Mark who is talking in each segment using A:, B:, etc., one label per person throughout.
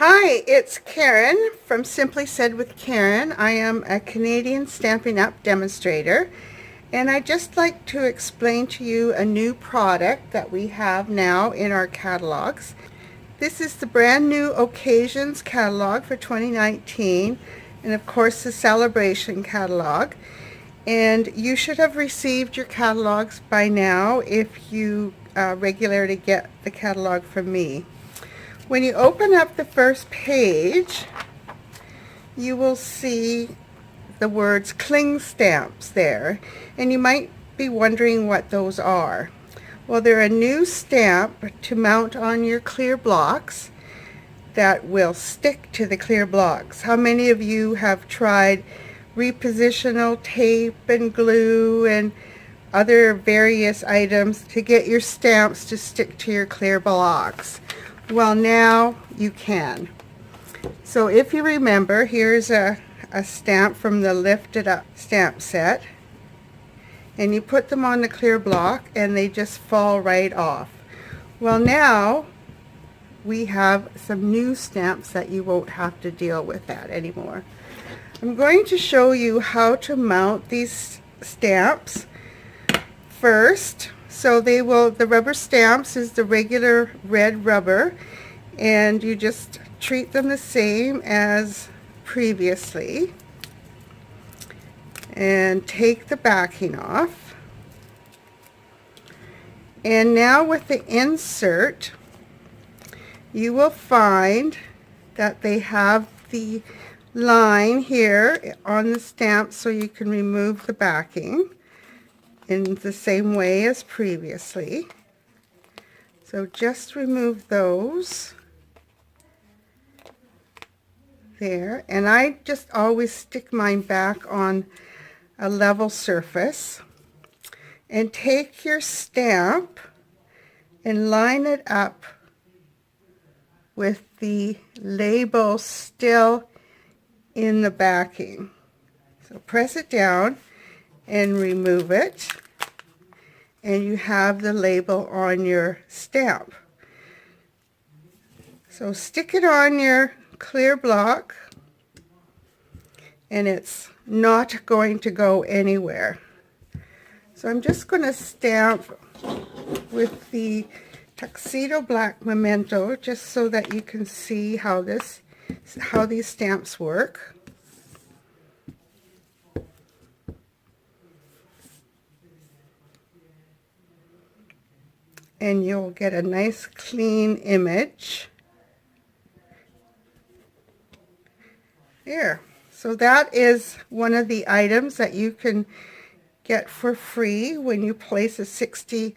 A: Hi, it's Karen from Simply Said with Karen. I am a Canadian Stampin' Up! Demonstrator, and I'd just like to explain to you a new product that we have now in our catalogs. This is the brand new Occasions catalog for 2019, and of course the Celebration catalog. And you should have received your catalogs by now if you regularly get the catalog from me. When you open up the first page, you will see the words cling stamps there, and you might be wondering what those are. Well, they're a new stamp to mount on your clear blocks that will stick to the clear blocks. How many of you have tried repositional tape and glue and other various items to get your stamps to stick to your clear blocks? Well, now you can. So if you remember, here's a stamp from the lifted up stamp set, and you put them on the clear block and they just fall right off. Well, now we have some new stamps that you won't have to deal with that anymore. I'm going to show you how to mount these stamps first. So the rubber stamps is the regular red rubber, and you just treat them the same as previously. And take the backing off. And now with the insert, you will find that they have the line here on the stamp so you can remove the backing in the same way as previously. So just remove those there, and I just always stick mine back on a level surface. And take your stamp and line it up with the label still in the backing. So press it down and remove it, and you have the label on your stamp. So stick it on your clear block, and it's not going to go anywhere. So I'm just going to stamp with the Tuxedo Black Memento just so that you can see how these stamps work. And you'll get a nice clean image. There. So that is one of the items that you can get for free when you place a $60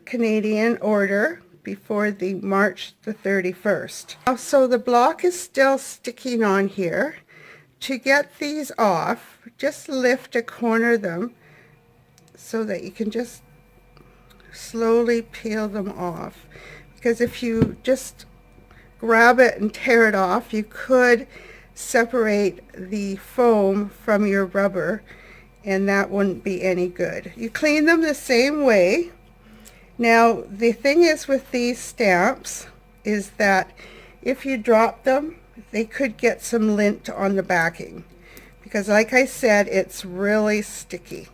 A: Canadian order before the March the 31st. So the block is still sticking on here. To get these off, just lift a corner of them so that you can just slowly peel them off, because if you just grab it and tear it off, you could separate the foam from your rubber, and that wouldn't be any good. You clean them the same way. Now the thing is with these stamps is that if you drop them, they could get some lint on the backing, because like I said, it's really sticky.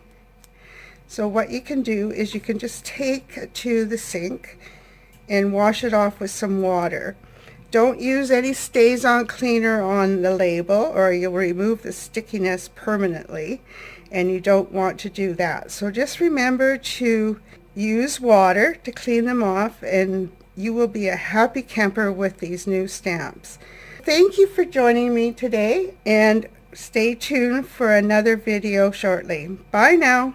A: So what you can do is you can just take to the sink and wash it off with some water. Don't use any Stays-On cleaner on the label, or you'll remove the stickiness permanently, and you don't want to do that. So just remember to use water to clean them off, and you will be a happy camper with these new stamps. Thank you for joining me today, and stay tuned for another video shortly. Bye now.